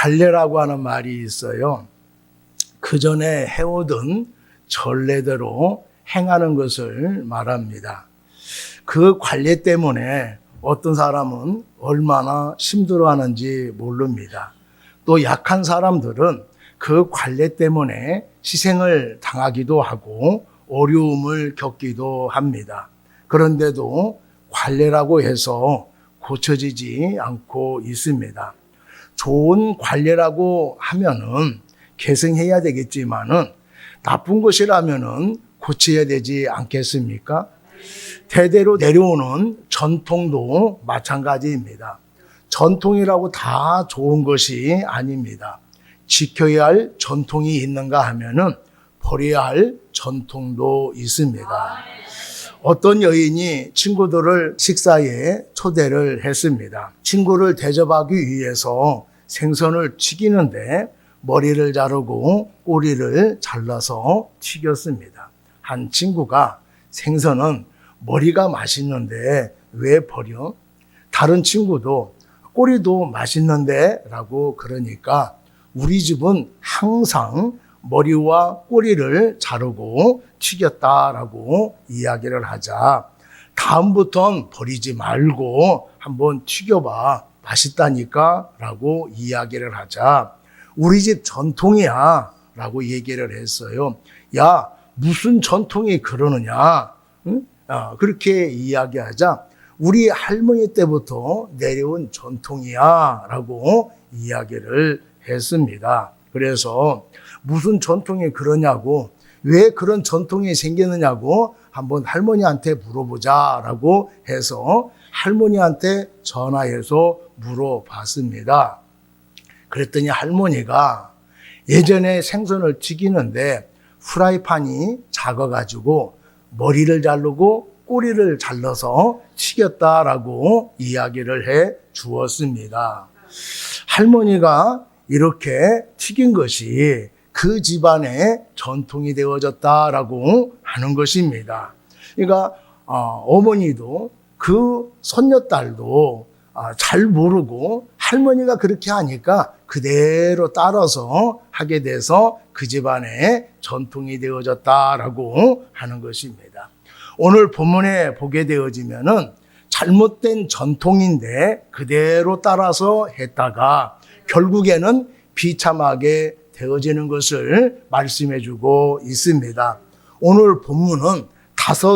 관례라고 하는 말이 있어요. 그 전에 해오던 전례대로 행하는 것을 말합니다. 그 관례 때문에 어떤 사람은 얼마나 힘들어하는지 모릅니다. 또 약한 사람들은 그 관례 때문에 희생을 당하기도 하고 어려움을 겪기도 합니다. 그런데도 관례라고 해서 고쳐지지 않고 있습니다. 좋은 관례라고 하면은 계승해야 되겠지만은 나쁜 것이라면은 고쳐야 되지 않겠습니까? 대대로 내려오는 전통도 마찬가지입니다. 전통이라고 다 좋은 것이 아닙니다. 지켜야 할 전통이 있는가 하면은 버려야 할 전통도 있습니다. 어떤 여인이 친구들을 식사에 초대를 했습니다. 친구를 대접하기 위해서 생선을 튀기는데 머리를 자르고 꼬리를 잘라서 튀겼습니다. 한 친구가 생선은 머리가 맛있는데 왜 버려? 다른 친구도 꼬리도 맛있는데 라고 그러니까 우리 집은 항상 머리와 꼬리를 자르고 튀겼다라고 이야기를 하자 다음부턴 버리지 말고 한번 튀겨봐 맛있다니까 라고 이야기를 하자 우리 집 전통이야 라고 얘기를 했어요. 야 무슨 전통이 그러느냐 응? 그렇게 이야기하자 우리 할머니 때부터 내려온 전통이야 라고 이야기를 했습니다. 그래서 무슨 전통이 그러냐고 왜 그런 전통이 생기느냐고 한번 할머니한테 물어보자라고 해서 할머니한테 전화해서 물어봤습니다. 그랬더니 할머니가 예전에 생선을 튀기는데 후라이팬이 작아가지고 머리를 자르고 꼬리를 잘라서 튀겼다라고 이야기를 해 주었습니다. 할머니가 이렇게 튀긴 것이 그 집안의 전통이 되어졌다라고 하는 것입니다. 그러니까 어머니도 그 손녀딸도 잘 모르고 할머니가 그렇게 하니까 그대로 따라서 하게 돼서 그 집안의 전통이 되어졌다라고 하는 것입니다. 오늘 본문에 보게 되어지면은 잘못된 전통인데 그대로 따라서 했다가 결국에는 비참하게 되어지는 것을 말씀해 주고 있습니다. 오늘 본문은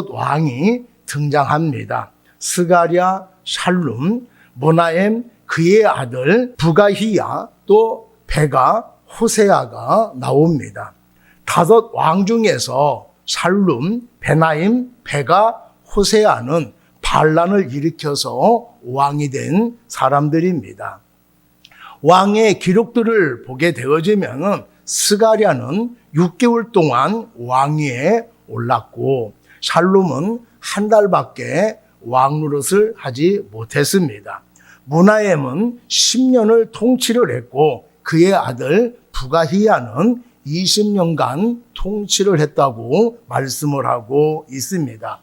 5 왕이 등장합니다. 스가랴, 샬룸, 모나엠, 그의 아들 부가히야, 또 베가, 호세아가 나옵니다. 5 왕 중에서 샬룸, 베나임, 베가, 호세아는 반란을 일으켜서 왕이 된 사람들입니다. 왕의 기록들을 보게 되어지면 스가랴는 6개월 동안 왕위에 올랐고 샬룸은 한 달밖에 왕 노릇을 하지 못했습니다. 모나엠은 10년을 통치를 했고 그의 아들 부가히야는 20년간 통치를 했다고 말씀을 하고 있습니다.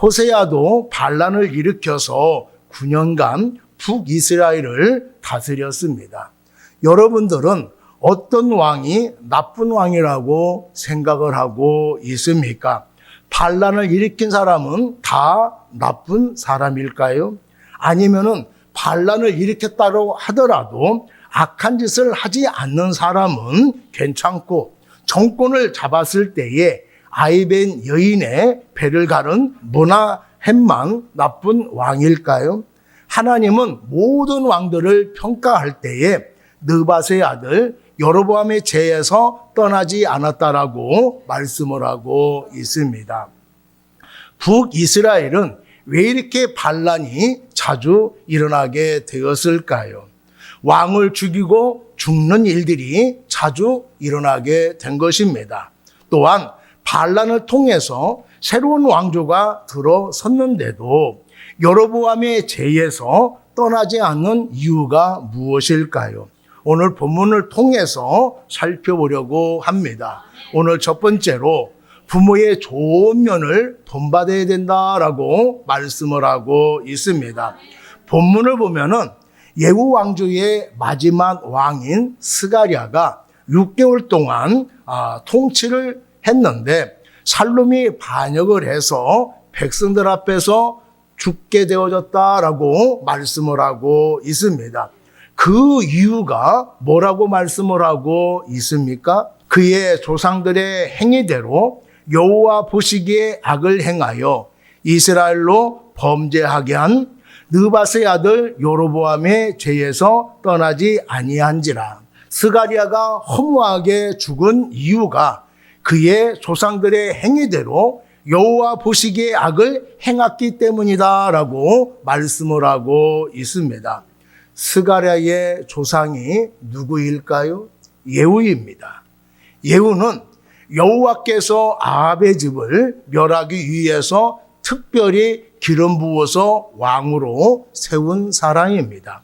호세아도 반란을 일으켜서 9년간 북이스라엘을 다스렸습니다. 여러분들은 어떤 왕이 나쁜 왕이라고 생각을 하고 있습니까? 반란을 일으킨 사람은 다 나쁜 사람일까요? 아니면은 반란을 일으켰다고 하더라도 악한 짓을 하지 않는 사람은 괜찮고 정권을 잡았을 때에 아이벤 여인의 배를 가른 모나햄만 나쁜 왕일까요? 하나님은 모든 왕들을 평가할 때에 느밧의 아들 여로보암의 죄에서 떠나지 않았다라고 말씀을 하고 있습니다. 북이스라엘은 왜 이렇게 반란이 자주 일어나게 되었을까요? 왕을 죽이고 죽는 일들이 자주 일어나게 된 것입니다. 또한 반란을 통해서 새로운 왕조가 들어섰는데도 여로보암의 죄에서 떠나지 않는 이유가 무엇일까요? 오늘 본문을 통해서 살펴보려고 합니다. 오늘 첫 번째로 부모의 좋은 면을 본받아야 된다라고 말씀을 하고 있습니다. 본문을 보면은 예후 왕조의 마지막 왕인 스가랴가 6개월 동안 통치를 했는데 살룸이 반역을 해서 백성들 앞에서 죽게 되어졌다라고 말씀을 하고 있습니다. 그 이유가 뭐라고 말씀을 하고 있습니까? 그의 조상들의 행위대로 여호와 보시기에 악을 행하여 이스라엘로 범죄하게 한 느밧의 아들 여로보암의 죄에서 떠나지 아니한지라. 스가랴가 허무하게 죽은 이유가 그의 조상들의 행위대로 여호와 보시기에 악을 행했기 때문이다라고 말씀을 하고 있습니다. 스가랴의 조상이 누구일까요? 예후입니다. 예후는 여호와께서 아합의 집을 멸하기 위해서 특별히 기름 부어서 왕으로 세운 사람입니다.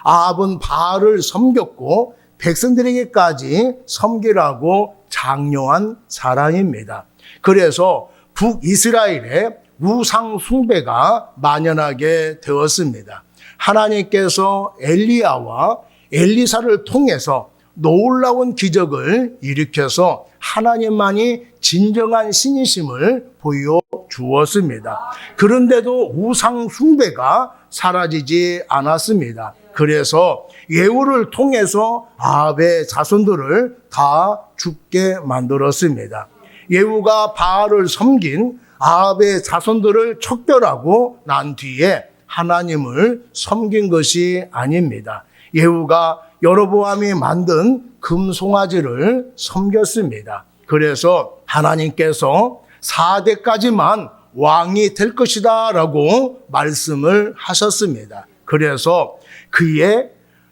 아합은 바알을 섬겼고 백성들에게까지 섬기라고 장려한 사람입니다. 그래서 북이스라엘에 우상 숭배가 만연하게 되었습니다. 하나님께서 엘리야와 엘리사를 통해서 놀라운 기적을 일으켜서 하나님만이 진정한 신이심을 보여주었습니다. 그런데도 우상 숭배가 사라지지 않았습니다. 그래서 예후를 통해서 아합의 자손들을 다 죽게 만들었습니다. 예후가 바알을 섬긴 아합의 자손들을 척결하고 난 뒤에 하나님을 섬긴 것이 아닙니다. 예후가 여로보암이 만든 금송아지를 섬겼습니다. 그래서 하나님께서 4대까지만 왕이 될 것이다 라고 말씀을 하셨습니다. 그래서 그의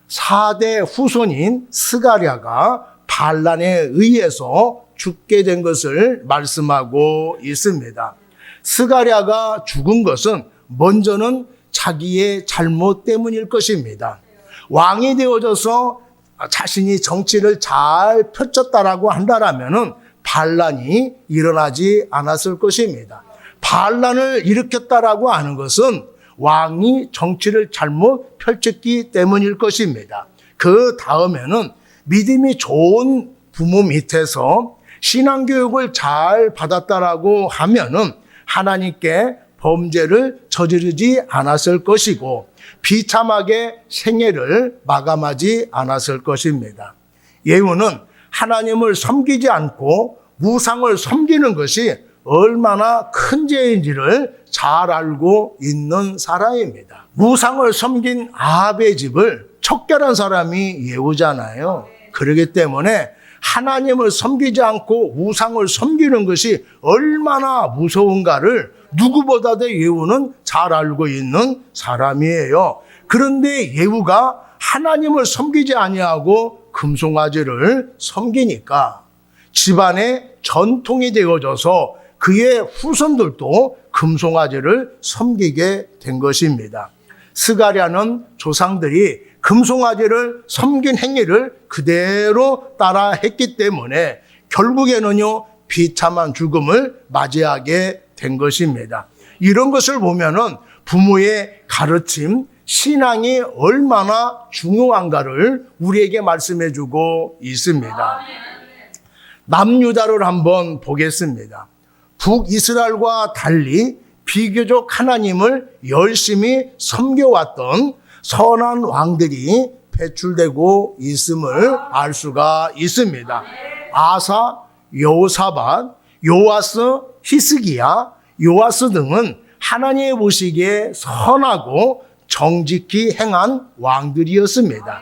4대 후손인 스가랴가 반란에 의해서 죽게 된 것을 말씀하고 있습니다. 스가랴가 죽은 것은 먼저는 자기의 잘못 때문일 것입니다. 왕이 되어져서 자신이 정치를 잘 펼쳤다라고 한다라면은 반란이 일어나지 않았을 것입니다. 반란을 일으켰다라고 하는 것은 왕이 정치를 잘못 펼쳤기 때문일 것입니다. 그 다음에는 믿음이 좋은 부모 밑에서 신앙교육을 잘 받았다라고 하면은 하나님께 범죄를 저지르지 않았을 것이고 비참하게 생애를 마감하지 않았을 것입니다. 예후는 하나님을 섬기지 않고 우상을 섬기는 것이 얼마나 큰 죄인지를 잘 알고 있는 사람입니다. 우상을 섬긴 아합의 집을 척결한 사람이 예후잖아요. 그렇기 때문에 하나님을 섬기지 않고 우상을 섬기는 것이 얼마나 무서운가를 누구보다도 예후는 잘 알고 있는 사람이에요. 그런데 예후가 하나님을 섬기지 아니하고 금송아지를 섬기니까 집안의 전통이 되어져서 그의 후손들도 금송아지를 섬기게 된 것입니다. 스가랴는 조상들이 금송아지를 섬긴 행위를 그대로 따라 했기 때문에 결국에는요 비참한 죽음을 맞이하게 된 것입니다. 이런 것을 보면은 부모의 가르침, 신앙이 얼마나 중요한가를 우리에게 말씀해 주고 있습니다. 남유다를 한번 보겠습니다. 북이스라엘과 달리 비교적 하나님을 열심히 섬겨왔던 선한 왕들이 배출되고 있음을 알 수가 있습니다. 아사, 여호사밧, 요아스, 히스기야, 요아스 등은 하나님의 보시기에 선하고 정직히 행한 왕들이었습니다.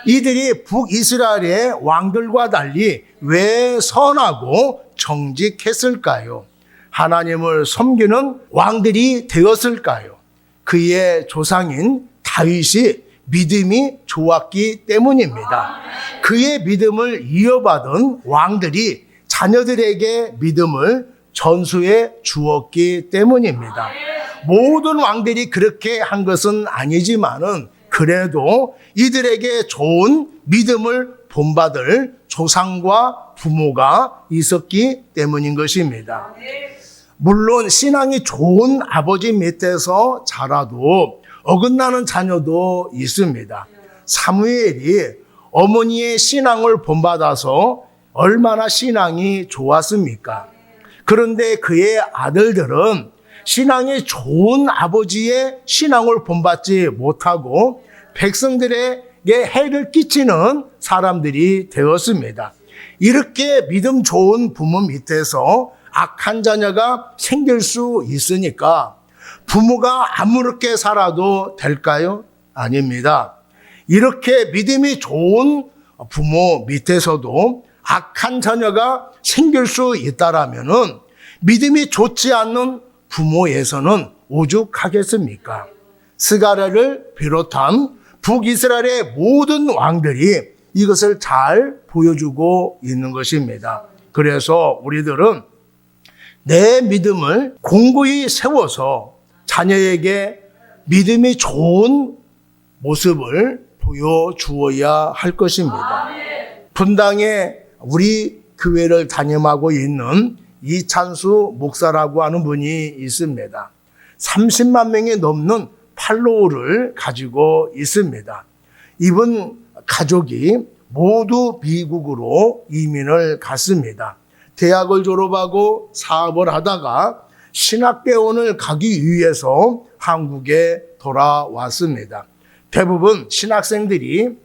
이들이 북이스라엘의 왕들과 달리 왜 선하고 정직했을까요? 하나님을 섬기는 왕들이 되었을까요? 그의 조상인 다윗이 믿음이 좋았기 때문입니다. 그의 믿음을 이어받은 왕들이 자녀들에게 믿음을 전수해 주었기 때문입니다. 모든 왕들이 그렇게 한 것은 아니지만은 그래도 이들에게 좋은 믿음을 본받을 조상과 부모가 있었기 때문인 것입니다. 물론 신앙이 좋은 아버지 밑에서 자라도 어긋나는 자녀도 있습니다. 사무엘이 어머니의 신앙을 본받아서 얼마나 신앙이 좋았습니까? 그런데 그의 아들들은 신앙이 좋은 아버지의 신앙을 본받지 못하고 백성들에게 해를 끼치는 사람들이 되었습니다. 이렇게 믿음 좋은 부모 밑에서 악한 자녀가 생길 수 있으니까 부모가 아무렇게 살아도 될까요? 아닙니다. 이렇게 믿음이 좋은 부모 밑에서도 악한 자녀가 생길 수 있다라면은 믿음이 좋지 않는 부모에서는 오죽하겠습니까? 스가랴를 비롯한 북이스라엘의 모든 왕들이 이것을 잘 보여주고 있는 것입니다. 그래서 우리들은 내 믿음을 공고히 세워서 자녀에게 믿음이 좋은 모습을 보여주어야 할 것입니다. 분당에 우리 교회를 담임하고 있는 이찬수 목사라고 하는 분이 있습니다. 30만 명이 넘는 팔로워를 가지고 있습니다. 이분 가족이 모두 미국으로 이민을 갔습니다. 대학을 졸업하고 사업을 하다가 신학대원을 가기 위해서 한국에 돌아왔습니다. 대부분 신학생들이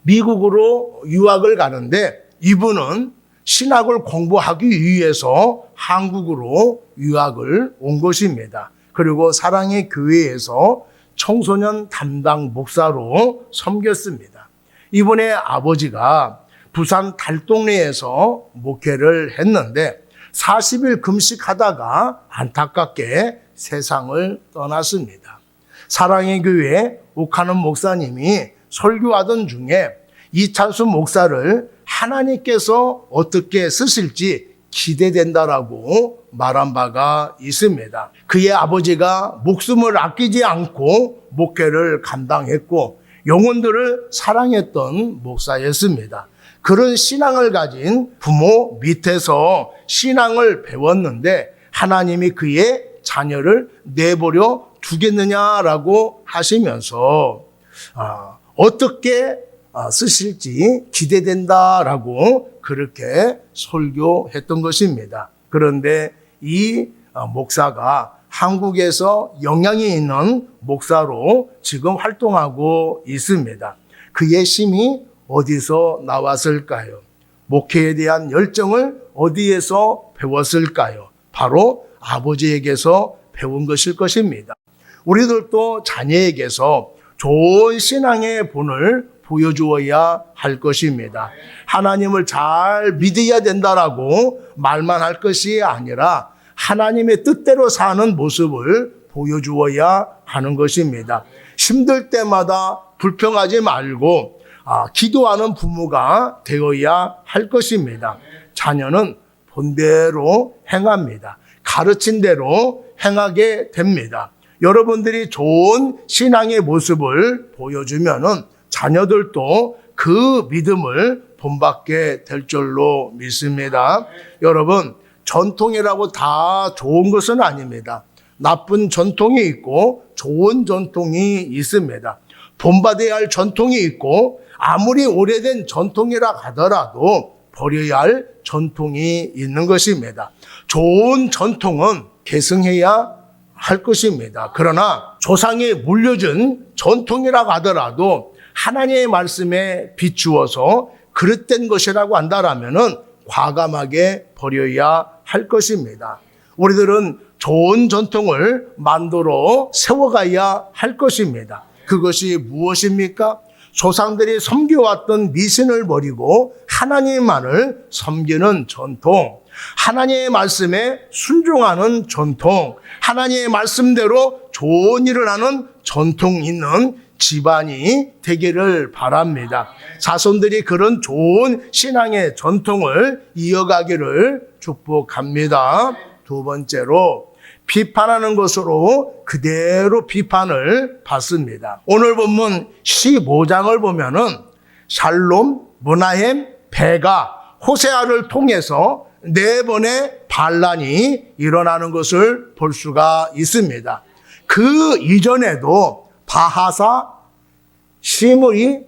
미국으로 유학을 가는데 이분은 신학을 공부하기 위해서 한국으로 유학을 온 것입니다. 그리고 사랑의 교회에서 청소년 담당 목사로 섬겼습니다. 이분의 아버지가 부산 달동네에서 목회를 했는데 40일 금식하다가 안타깝게 세상을 떠났습니다. 사랑의 교회 옥하는 목사님이 설교하던 중에 이찬수 목사를 하나님께서 어떻게 쓰실지 기대된다라고 말한 바가 있습니다. 그의 아버지가 목숨을 아끼지 않고 목회를 감당했고 영혼들을 사랑했던 목사였습니다. 그런 신앙을 가진 부모 밑에서 신앙을 배웠는데 하나님이 그의 자녀를 내버려 두겠느냐라고 하시면서 어떻게 쓰실지 기대된다라고 그렇게 설교했던 것입니다. 그런데 이 목사가 한국에서 영향이 있는 목사로 지금 활동하고 있습니다. 그의 힘이 어디서 나왔을까요? 목회에 대한 열정을 어디에서 배웠을까요? 바로 아버지에게서 배운 것일 것입니다. 우리들도 자녀에게서 좋은 신앙의 본을 보여주어야 할 것입니다. 하나님을 잘 믿어야 된다라고 말만 할 것이 아니라 하나님의 뜻대로 사는 모습을 보여주어야 하는 것입니다. 힘들 때마다 불평하지 말고 기도하는 부모가 되어야 할 것입니다. 자녀는 본대로 행합니다. 가르친 대로 행하게 됩니다. 여러분들이 좋은 신앙의 모습을 보여주면은 자녀들도 그 믿음을 본받게 될 줄로 믿습니다. 여러분, 전통이라고 다 좋은 것은 아닙니다. 나쁜 전통이 있고 좋은 전통이 있습니다. 본받아야 할 전통이 있고 아무리 오래된 전통이라 하더라도 버려야 할 전통이 있는 것입니다. 좋은 전통은 계승해야 할 것입니다. 그러나 조상이 물려준 전통이라고 하더라도 하나님의 말씀에 비추어서 그릇된 것이라고 한다라면은 과감하게 버려야 할 것입니다. 우리들은 좋은 전통을 만들어 세워가야 할 것입니다. 그것이 무엇입니까? 조상들이 섬겨왔던 미신을 버리고 하나님만을 섬기는 전통, 하나님의 말씀에 순종하는 전통, 하나님의 말씀대로 좋은 일을 하는 전통 있는 집안이 되기를 바랍니다. 자손들이 그런 좋은 신앙의 전통을 이어가기를 축복합니다. 두 번째로 비판하는 것으로 그대로 비판을 받습니다. 오늘 본문 15장을 보면은 샬롬, 므나헴, 베가, 호세아를 통해서 4번의 반란이 일어나는 것을 볼 수가 있습니다. 그 이전에도 바하사, 시므리,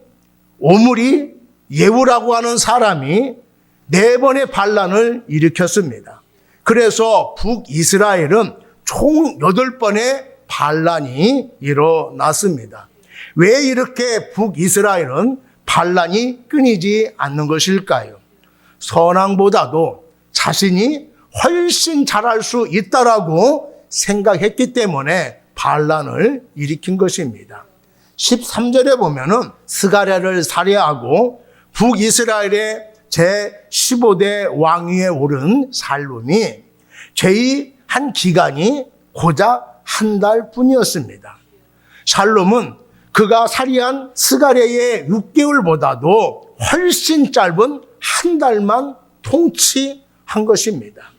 오므리, 예후라고 하는 사람이 4번의 반란을 일으켰습니다. 그래서 북이스라엘은 총 8번의 반란이 일어났습니다. 왜 이렇게 북이스라엘은 반란이 끊이지 않는 것일까요? 선왕보다도 자신이 훨씬 잘할 수 있다라고 생각했기 때문에 반란을 일으킨 것입니다. 13절에 보면은 스가랴를 살해하고 북이스라엘의 제15대 왕위에 오른 살룸이 재위한 기간이 고작 한 달 뿐이었습니다. 살룸은 그가 살해한 스가랴의 6개월보다도 훨씬 짧은 한 달만 통치한 것입니다.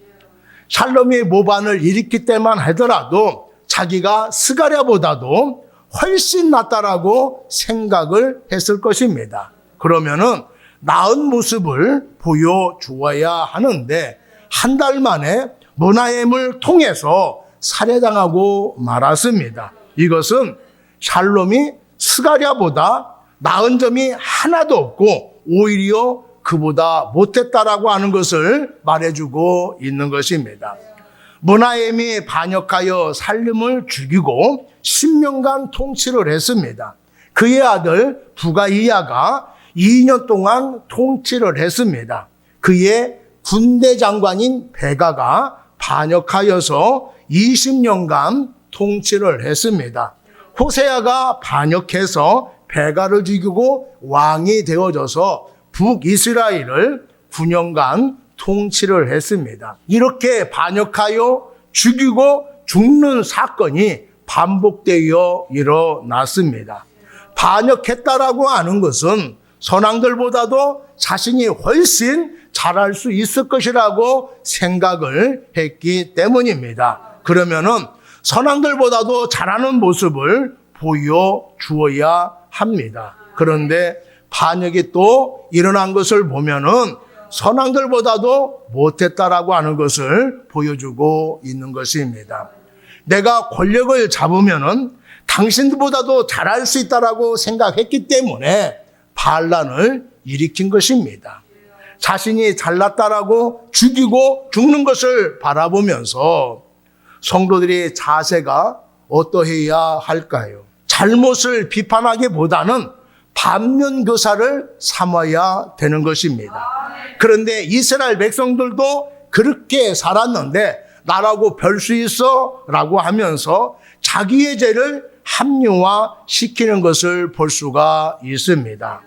살룸이 모반을 일으킬 때만 하더라도 자기가 스가랴보다도 훨씬 낫다라고 생각을 했을 것입니다. 그러면은 나은 모습을 보여주어야 하는데 한 달 만에 문하엠을 통해서 살해당하고 말았습니다. 이것은 샬롬이 스가랴보다 나은 점이 하나도 없고 오히려 그보다 못했다라고 하는 것을 말해주고 있는 것입니다. 문하엠이 반역하여 살림을 죽이고 10년간 통치를 했습니다. 그의 아들 부가이야가 2년 동안 통치를 했습니다. 그의 군대 장관인 베가가 반역하여서 20년간 통치를 했습니다. 호세아가 반역해서 베가를 죽이고 왕이 되어져서 북이스라엘을 9년간 통치를 했습니다. 이렇게 반역하여 죽이고 죽는 사건이 반복되어 일어났습니다. 반역했다라고 하는 것은 선왕들보다도 자신이 훨씬 잘할 수 있을 것이라고 생각을 했기 때문입니다. 그러면은 선왕들보다도 잘하는 모습을 보여주어야 합니다. 그런데 반역이 또 일어난 것을 보면은 선왕들보다도 못했다라고 하는 것을 보여주고 있는 것입니다. 내가 권력을 잡으면은 당신들보다도 잘할 수 있다라고 생각했기 때문에 반란을 일으킨 것입니다. 자신이 잘났다라고 죽이고 죽는 것을 바라보면서 성도들의 자세가 어떠해야 할까요? 잘못을 비판하기보다는 반면교사를 삼아야 되는 것입니다. 그런데 이스라엘 백성들도 그렇게 살았는데 나라고 별 수 있어? 라고 하면서 자기의 죄를 합리화시키는 것을 볼 수가 있습니다.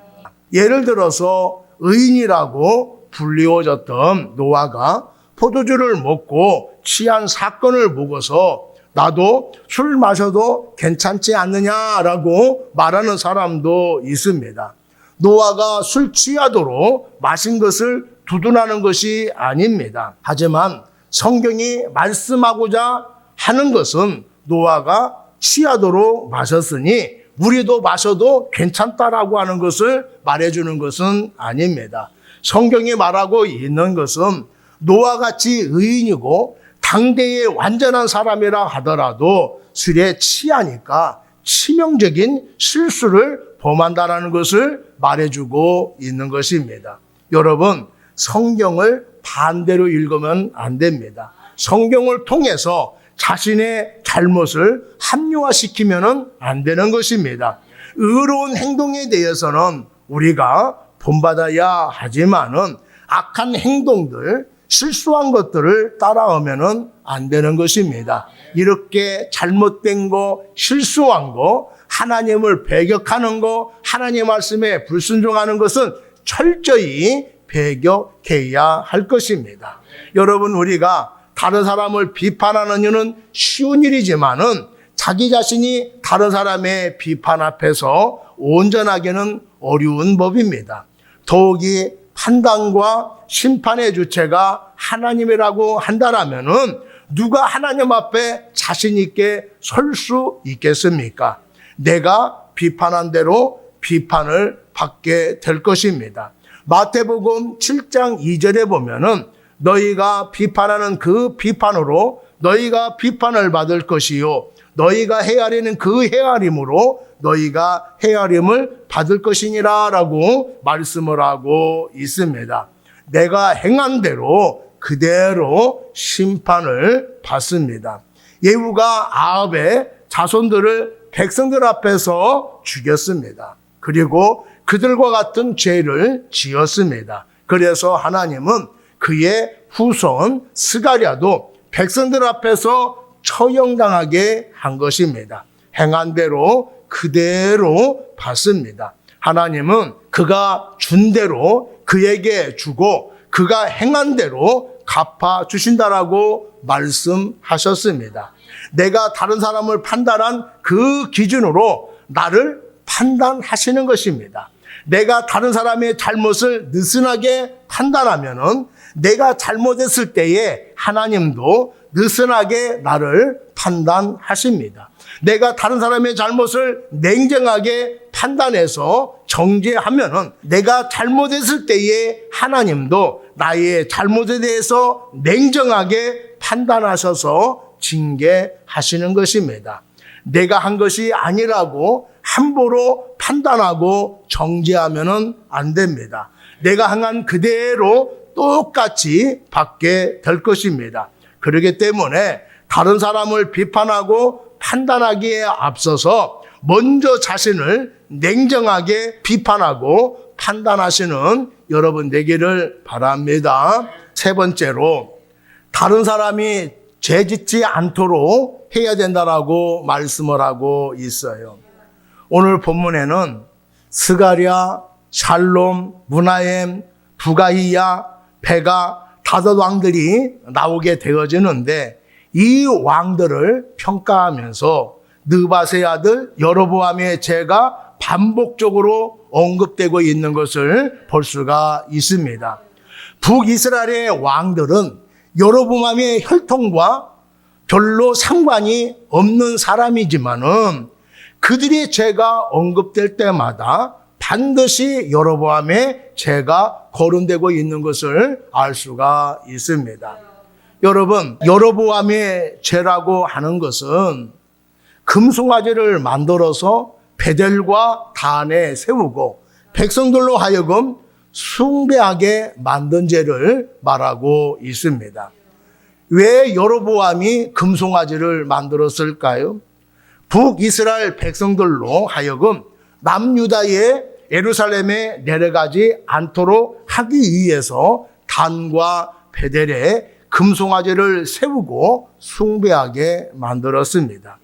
예를 들어서 의인이라고 불리워졌던 노아가 포도주를 먹고 취한 사건을 보고서 나도 술 마셔도 괜찮지 않느냐라고 말하는 사람도 있습니다. 노아가 술 취하도록 마신 것을 두둔하는 것이 아닙니다. 하지만 성경이 말씀하고자 하는 것은 노아가 취하도록 마셨으니 우리도 마셔도 괜찮다라고 하는 것을 말해주는 것은 아닙니다. 성경이 말하고 있는 것은 노아같이 의인이고 당대의 완전한 사람이라 하더라도 술에 취하니까 치명적인 실수를 범한다라는 것을 말해주고 있는 것입니다. 여러분, 성경을 반대로 읽으면 안 됩니다. 성경을 통해서 자신의 잘못을 합리화시키면 안 되는 것입니다. 의로운 행동에 대해서는 우리가 본받아야 하지만은 악한 행동들, 실수한 것들을 따라오면은 안 되는 것입니다. 이렇게 잘못된 거, 실수한 거, 하나님을 배격하는 거, 하나님 말씀에 불순종하는 것은 철저히 배격해야 할 것입니다. 여러분, 우리가 다른 사람을 비판하는 일은 쉬운 일이지만은 자기 자신이 다른 사람의 비판 앞에서 온전하게는 어려운 법입니다. 더욱이 판단과 심판의 주체가 하나님이라고 한다라면은 누가 하나님 앞에 자신 있게 설 수 있겠습니까? 내가 비판한 대로 비판을 받게 될 것입니다. 마태복음 7장 2절에 보면은 너희가 비판하는 그 비판으로 너희가 비판을 받을 것이요 너희가 헤아리는 그 헤아림으로 너희가 헤아림을 받을 것이니라 라고 말씀을 하고 있습니다. 내가 행한 대로 그대로 심판을 받습니다. 예후가 아합의 자손들을 백성들 앞에서 죽였습니다. 그리고 그들과 같은 죄를 지었습니다. 그래서 하나님은 그의 후손 스가랴도 백성들 앞에서 처형당하게 한 것입니다. 행한 대로 그대로 받습니다. 하나님은 그가 준 대로 그에게 주고 그가 행한 대로 갚아주신다라고 말씀하셨습니다. 내가 다른 사람을 판단한 그 기준으로 나를 판단하시는 것입니다. 내가 다른 사람의 잘못을 느슨하게 판단하면은 내가 잘못했을 때에 하나님도 느슨하게 나를 판단하십니다. 내가 다른 사람의 잘못을 냉정하게 판단해서 정죄하면은 내가 잘못했을 때에 하나님도 나의 잘못에 대해서 냉정하게 판단하셔서 징계하시는 것입니다. 내가 한 것이 아니라고 함부로 판단하고 정죄하면은 안 됩니다. 내가 행한 그대로 똑같이 받게 될 것입니다. 그렇기 때문에 다른 사람을 비판하고 판단하기에 앞서서 먼저 자신을 냉정하게 비판하고 판단하시는 여러분 되기를 바랍니다. 세 번째로 다른 사람이 죄 짓지 않도록 해야 된다라고 말씀을 하고 있어요. 오늘 본문에는 스가랴, 샬롬, 무나엠, 부가히야, 베가 다섯 왕들이 나오게 되어지는데 이 왕들을 평가하면서 느밧의 아들 여로보암의 죄가 반복적으로 언급되고 있는 것을 볼 수가 있습니다. 북이스라엘의 왕들은 여로보암의 혈통과 별로 상관이 없는 사람이지만은 그들의 죄가 언급될 때마다 반드시 여로보암의 죄가 거론되고 있는 것을 알 수가 있습니다. 여러분, 여로보암의 죄라고 하는 것은 금송아지를 만들어서 베델과 단에 세우고 백성들로 하여금 숭배하게 만든 죄를 말하고 있습니다. 왜 여로보암이 금송아지를 만들었을까요? 북이스라엘 백성들로 하여금 남유다의 예루살렘에 내려가지 않도록 하기 위해서 단과 베델에 금송아지를 세우고 숭배하게 만들었습니다.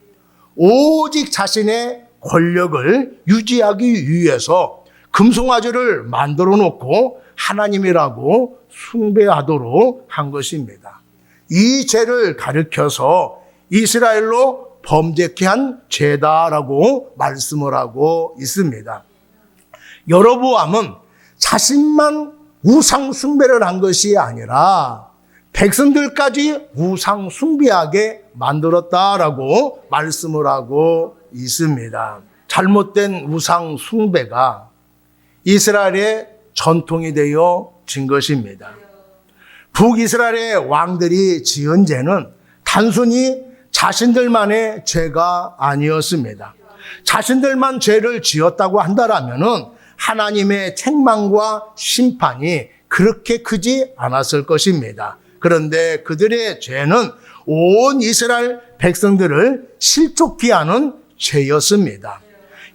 오직 자신의 권력을 유지하기 위해서 금송아지를 만들어 놓고 하나님이라고 숭배하도록 한 것입니다. 이 죄를 가리켜서 이스라엘로 범죄케 한 죄다라고 말씀을 하고 있습니다. 여로보암은 자신만 우상 숭배를 한 것이 아니라 백성들까지 우상 숭배하게 만들었다라고 말씀을 하고 있습니다. 잘못된 우상 숭배가 이스라엘의 전통이 되어진 것입니다. 북이스라엘의 왕들이 지은 죄는 단순히 자신들만의 죄가 아니었습니다. 자신들만 죄를 지었다고 한다라면은 하나님의 책망과 심판이 그렇게 크지 않았을 것입니다. 그런데 그들의 죄는 온 이스라엘 백성들을 실족케 하는 죄였습니다.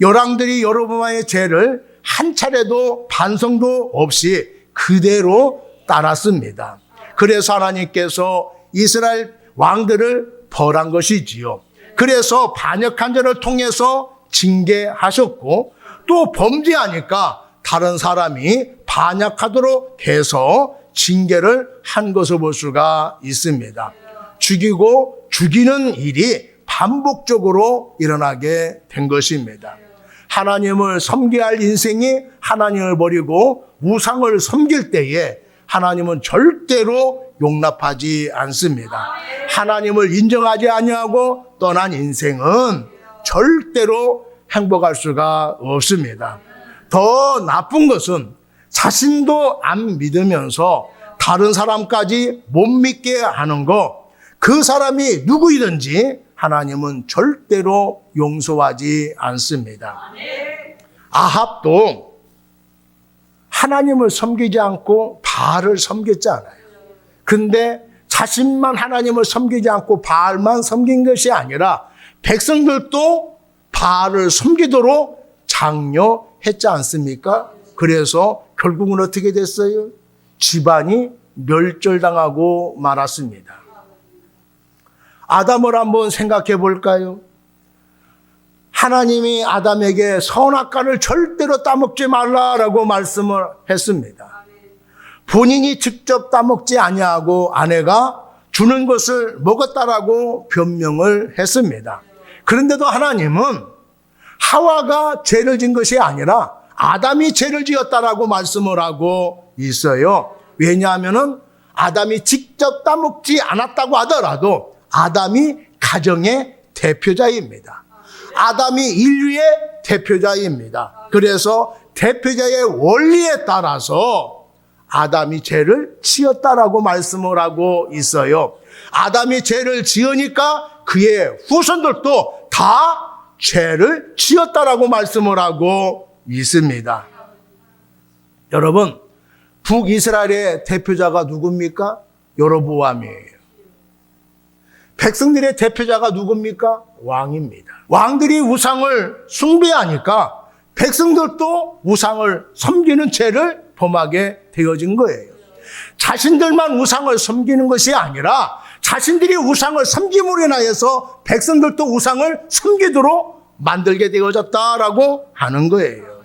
열왕들이 여로보암의 죄를 한 차례도 반성도 없이 그대로 따랐습니다. 그래서 하나님께서 이스라엘 왕들을 벌한 것이지요. 그래서 반역한 자를 통해서 징계하셨고 또 범죄하니까 다른 사람이 반역하도록 해서 징계를 한 것을 볼 수가 있습니다. 죽이고 죽이는 일이 반복적으로 일어나게 된 것입니다. 하나님을 섬겨야 할 인생이 하나님을 버리고 우상을 섬길 때에 하나님은 절대로 용납하지 않습니다. 하나님을 인정하지 아니하고 떠난 인생은 절대로 행복할 수가 없습니다. 더 나쁜 것은 자신도 안 믿으면서 다른 사람까지 못 믿게 하는 것, 그 사람이 누구이든지 하나님은 절대로 용서하지 않습니다. 아합도 하나님을 섬기지 않고 바알을 섬겼잖아요. 근데 자신만 하나님을 섬기지 않고 바알만 섬긴 것이 아니라 백성들도 바알을 섬기도록 장려했지 않습니까? 그래서 결국은 어떻게 됐어요? 집안이 멸절당하고 말았습니다. 아담을 한번 생각해 볼까요? 하나님이 아담에게 선악과를 절대로 따먹지 말라라고 말씀을 했습니다. 본인이 직접 따먹지 아니하고 아내가 주는 것을 먹었다라고 변명을 했습니다. 그런데도 하나님은 하와가 죄를 진 것이 아니라 아담이 죄를 지었다라고 말씀을 하고 있어요. 왜냐하면은 아담이 직접 따먹지 않았다고 하더라도 아담이 가정의 대표자입니다. 아담이 인류의 대표자입니다. 그래서 대표자의 원리에 따라서 아담이 죄를 지었다라고 말씀을 하고 있어요. 아담이 죄를 지으니까 그의 후손들도 다 죄를 지었다라고 말씀을 하고 있습니다. 여러분, 북이스라엘의 대표자가 누굽니까? 여로보암이에요. 백성들의 대표자가 누굽니까? 왕입니다. 왕들이 우상을 숭배하니까 백성들도 우상을 섬기는 죄를 범하게 되어진 거예요. 자신들만 우상을 섬기는 것이 아니라 자신들이 우상을 섬김으로 인하여서 백성들도 우상을 섬기도록 만들게 되어졌다라고 하는 거예요.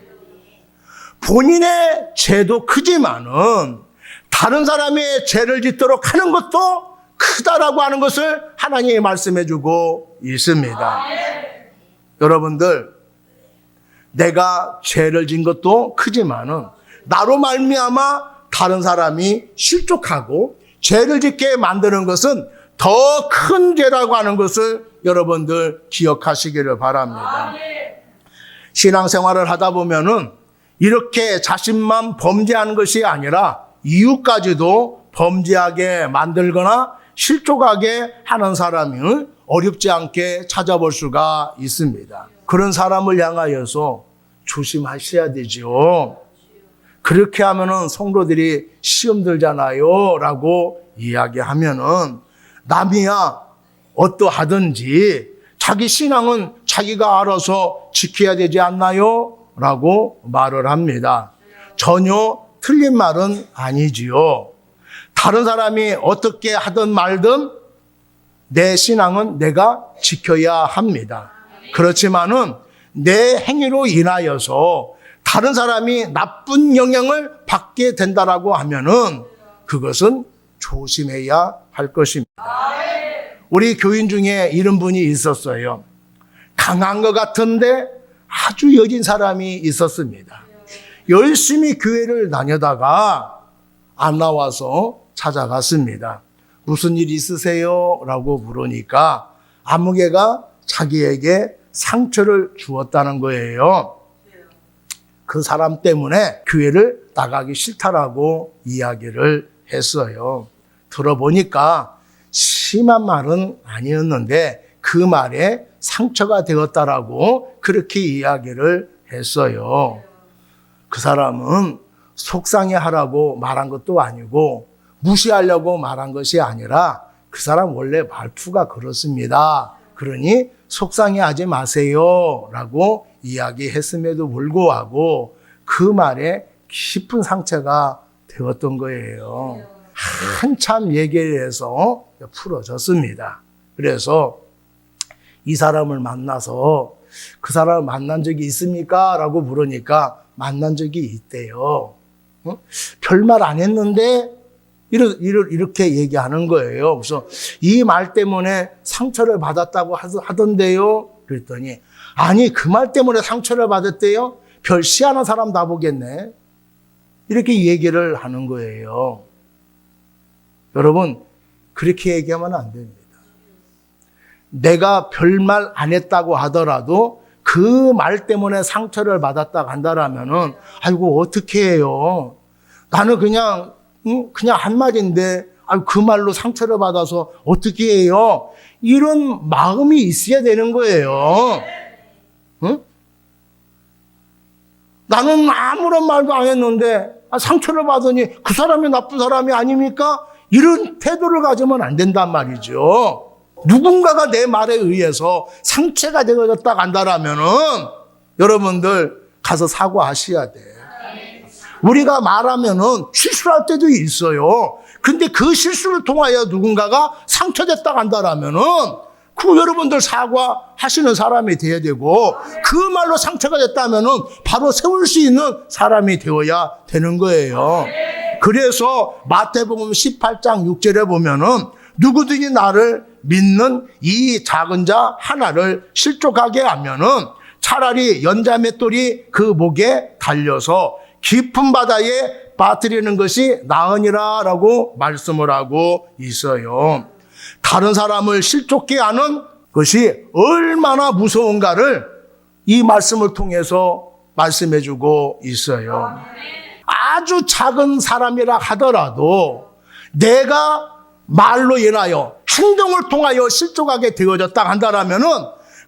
본인의 죄도 크지만은 다른 사람의 죄를 짓도록 하는 것도 크다라고 하는 것을 하나님이 말씀해 주고 있습니다. 여러분들, 내가 죄를 진 것도 크지만은 나로 말미암아 다른 사람이 실족하고 죄를 짓게 만드는 것은 더 큰 죄라고 하는 것을 여러분들 기억하시기를 바랍니다. 신앙생활을 하다 보면은 이렇게 자신만 범죄하는 것이 아니라 이웃까지도 범죄하게 만들거나 실족하게 하는 사람을 어렵지 않게 찾아볼 수가 있습니다. 그런 사람을 향하여서 조심하셔야 되죠. 그렇게 하면은 성도들이 시험 들잖아요 라고 이야기하면은 남이야 어떠하든지 자기 신앙은 자기가 알아서 지켜야 되지 않나요? 라고 말을 합니다. 전혀 틀린 말은 아니지요. 다른 사람이 어떻게 하든 말든 내 신앙은 내가 지켜야 합니다. 그렇지만은 내 행위로 인하여서 다른 사람이 나쁜 영향을 받게 된다라고 하면은 그것은 조심해야 할 것입니다. 우리 교인 중에 이런 분이 있었어요. 강한 것 같은데 아주 여진 사람이 있었습니다. 열심히 교회를 다녀다가 안 나와서 찾아갔습니다. 무슨 일 있으세요? 라고 물으니까 아무개가 자기에게 상처를 주었다는 거예요. 그 사람 때문에 교회를 나가기 싫다라고 이야기를 했어요. 들어보니까 심한 말은 아니었는데 그 말에 상처가 되었다라고 그렇게 이야기를 했어요. 그 사람은 속상해하라고 말한 것도 아니고 무시하려고 말한 것이 아니라 그 사람 원래 말투가 그렇습니다. 그러니 속상해하지 마세요 라고 이야기했음에도 불구하고 그 말에 깊은 상처가 되었던 거예요. 한참 얘기를 해서 풀어졌습니다. 그래서 이 사람을 만나서 그 사람을 만난 적이 있습니까? 라고 물으니까 만난 적이 있대요. 별말 안 했는데 이렇게 얘기하는 거예요. 그래서 이 말 때문에 상처를 받았다고 하던데요. 그랬더니 아니 그 말 때문에 상처를 받았대요? 별 희한한 사람 다 보겠네. 이렇게 얘기를 하는 거예요. 여러분 그렇게 얘기하면 안 됩니다. 내가 별말 안 했다고 하더라도 그 말 때문에 상처를 받았다 간다라면은 아이고 어떻게 해요? 나는 그냥 한마디인데 그 말로 상처를 받아서 어떻게 해요? 이런 마음이 있어야 되는 거예요. 응? 나는 아무런 말도 안 했는데 상처를 받으니 그 사람이 나쁜 사람이 아닙니까? 이런 태도를 가지면 안 된단 말이죠. 누군가가 내 말에 의해서 상처가 되어졌다 간다라면은 여러분들 가서 사과하셔야 돼. 우리가 말하면은 실수할 때도 있어요. 근데 그 실수를 통하여 누군가가 상처됐다 간다라면은 그 여러분들 사과하시는 사람이 되어야 되고 그 말로 상처가 됐다면은 바로 세울 수 있는 사람이 되어야 되는 거예요. 그래서 마태복음 18장 6절에 보면은 누구든지 나를 믿는 이 작은 자 하나를 실족하게 하면은 차라리 연자맷돌이 그 목에 달려서 깊은 바다에 빠뜨리는 것이 나으니라라고 말씀을 하고 있어요. 다른 사람을 실족케 하는 것이 얼마나 무서운가를 이 말씀을 통해서 말씀해주고 있어요. 아주 작은 사람이라 하더라도 내가 말로 인하여 행동을 통하여 실족하게 되어졌다 한다라면은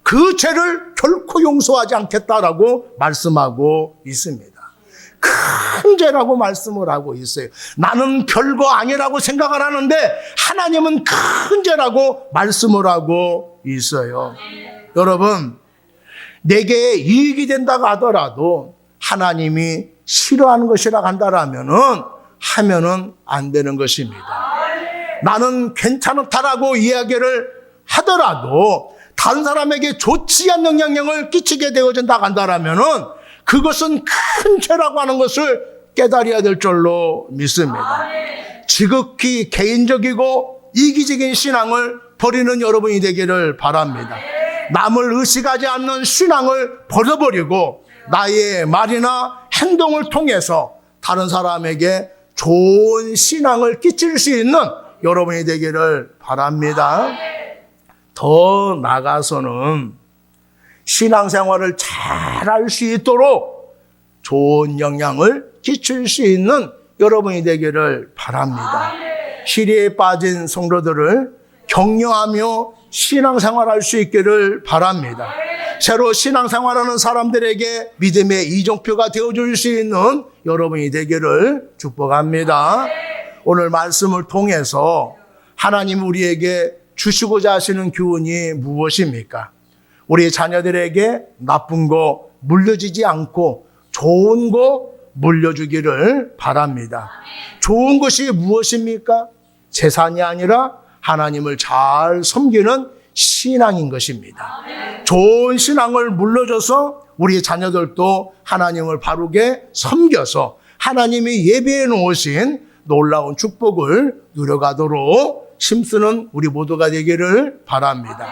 그 죄를 결코 용서하지 않겠다라고 말씀하고 있습니다. 큰 죄라고 말씀을 하고 있어요. 나는 별거 아니라고 생각을 하는데 하나님은 큰 죄라고 말씀을 하고 있어요. 여러분, 내게 이익이 된다고 하더라도 하나님이 싫어하는 것이라 한다라면은 하면은 안 되는 것입니다. 나는 괜찮다라고 이야기를 하더라도 다른 사람에게 좋지 않는 영향을 끼치게 되어진다 한다라면은 그것은 큰 죄라고 하는 것을 깨달아야 될 줄로 믿습니다. 지극히 개인적이고 이기적인 신앙을 버리는 여러분이 되기를 바랍니다. 남을 의식하지 않는 신앙을 버려버리고 나의 말이나 행동을 통해서 다른 사람에게 좋은 신앙을 끼칠 수 있는 여러분이 되기를 바랍니다. 더 나아가서는 신앙생활을 잘 할 수 있도록 좋은 영향을 끼칠 수 있는 여러분이 되기를 바랍니다. 시리에 빠진 성도들을 격려하며 신앙생활할 수 있기를 바랍니다. 새로 신앙생활하는 사람들에게 믿음의 이정표가 되어줄 수 있는 여러분이 되기를 축복합니다. 오늘 말씀을 통해서 하나님 우리에게 주시고자 하시는 교훈이 무엇입니까? 우리 자녀들에게 나쁜 거 물려주지 않고 좋은 거 물려주기를 바랍니다. 좋은 것이 무엇입니까? 재산이 아니라 하나님을 잘 섬기는 신앙인 것입니다. 좋은 신앙을 물려줘서 우리 자녀들도 하나님을 바르게 섬겨서 하나님이 예배해 놓으신 놀라운 축복을 누려가도록 힘쓰는 우리 모두가 되기를 바랍니다.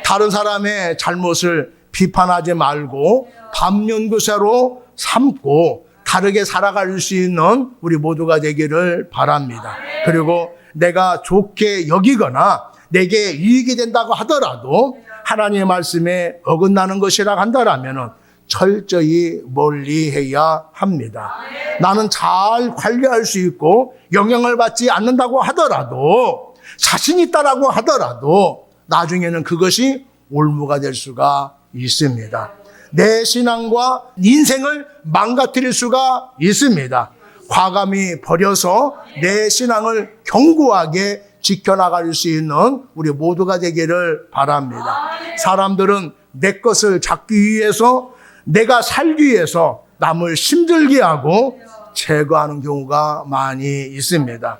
다른 사람의 잘못을 비판하지 말고 밤연구새로 삼고 다르게 살아갈 수 있는 우리 모두가 되기를 바랍니다. 그리고 내가 좋게 여기거나 내게 이익이 된다고 하더라도 하나님의 말씀에 어긋나는 것이라 한다라면 철저히 멀리해야 합니다. 나는 잘 관리할 수 있고 영향을 받지 않는다고 하더라도 자신 있다라고 하더라도 나중에는 그것이 올무가 될 수가 있습니다. 내 신앙과 인생을 망가뜨릴 수가 있습니다. 과감히 버려서 내 신앙을 견고하게 지켜나갈 수 있는 우리 모두가 되기를 바랍니다. 사람들은 내 것을 잡기 위해서 내가 살기 위해서 남을 힘들게 하고 제거하는 경우가 많이 있습니다.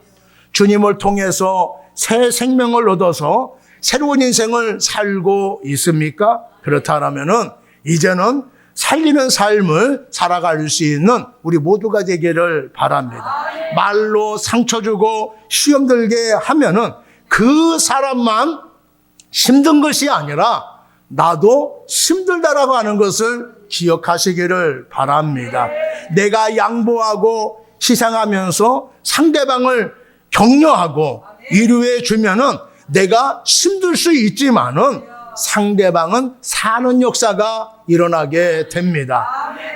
주님을 통해서 새 생명을 얻어서 새로운 인생을 살고 있습니까? 그렇다면은 이제는 살리는 삶을 살아갈 수 있는 우리 모두가 되기를 바랍니다. 말로 상처 주고 시험 들게 하면은 그 사람만 힘든 것이 아니라 나도 힘들다라고 하는 것을 기억하시기를 바랍니다. 내가 양보하고 희생하면서 상대방을 격려하고 위로해 주면은 내가 힘들 수 있지만은 상대방은 사는 역사가 일어나게 됩니다.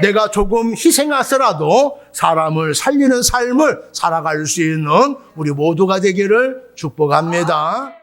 내가 조금 희생하더라도 사람을 살리는 삶을 살아갈 수 있는 우리 모두가 되기를 축복합니다.